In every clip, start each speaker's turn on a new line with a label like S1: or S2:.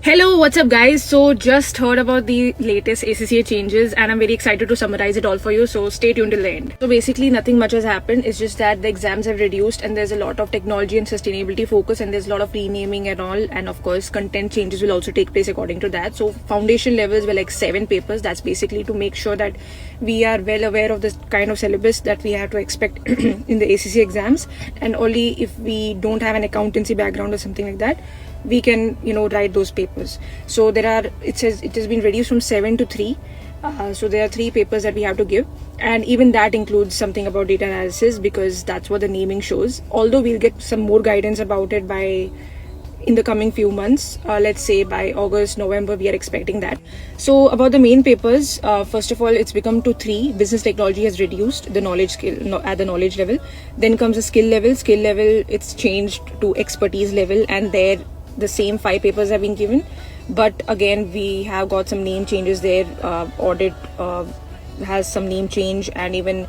S1: Hello, what's up guys? So just heard about the latest ACCA changes and I'm very excited to summarize it all for you, so stay tuned till the end. So basically nothing much has happened. It's just that the exams have reduced and there's a lot of technology and sustainability focus and there's a lot of renaming and all, and of course content changes will also take place according to that. So foundation levels were like 7 papers. That's basically to make sure that we are well aware of the kind of syllabus that we have to expect in the ACCA exams, and only if we don't have an accountancy background or something like that we can write those papers. So it has been reduced from 7 to 3. So there are 3 papers that we have to give, and even that includes something about data analysis because that's what the naming shows, although we'll get some more guidance about it in the coming few months. Let's say by August, November, we are expecting that. So about the main papers, first of all, it's become to 3. Business technology has reduced the knowledge skill at the knowledge level. Then comes the skill level. Skill level, it's changed to expertise level, and there the same 5 papers have been given, but again we have got some name changes there. Audit has some name change, and even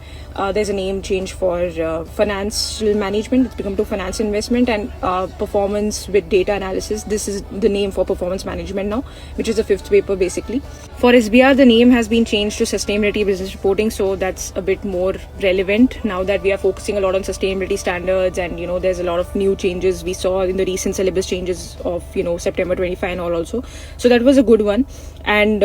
S1: there's a name change for financial management. It's become to finance investment, and performance with data analysis. This is the name for performance management now, which is the 5th paper basically. For SBR, the name has been changed to sustainability business reporting, so that's a bit more relevant now that we are focusing a lot on sustainability standards, and there's a lot of new changes we saw in the recent syllabus changes of September 25 and all also. So that was a good one, and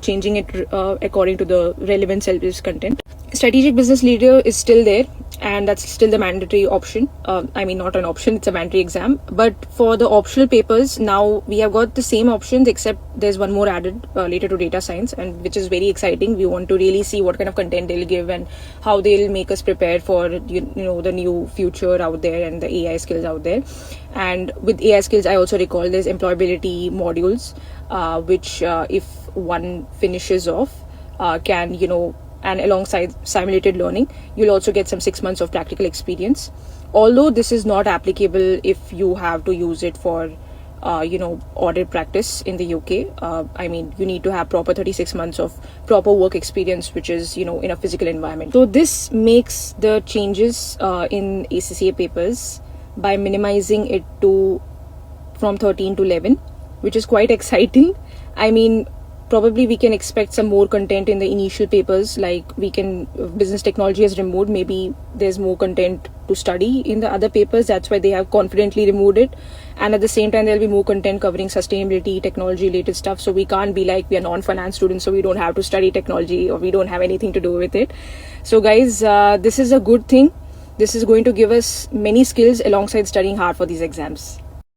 S1: changing it according to the relevant syllabus content. Strategic business leader is still there, and that's still the mandatory option. Not an option, it's a mandatory exam. But for the optional papers, now we have got the same options, except there's one more added related to data science, and which is very exciting. We want to really see what kind of content they'll give and how they'll make us prepare for the new future out there and the AI skills out there. And with AI skills, I also recall there's employability modules, which if one finishes off, and alongside simulated learning, you'll also get some 6 months of practical experience. Although this is not applicable if you have to use it for audit practice in the UK. You need to have proper 36 months of proper work experience, which is in a physical environment. So this makes the changes in ACCA papers by minimizing it from 13 to 11, which is quite exciting. Probably we can expect some more content in the initial papers, like business technology has removed, maybe there's more content to study in the other papers. That's why they have confidently removed it. And at the same time, there'll be more content covering sustainability, technology related stuff. So we can't be like, we are non-finance students, so we don't have to study technology or we don't have anything to do with it. So guys, this is a good thing. This is going to give us many skills alongside studying hard for these exams.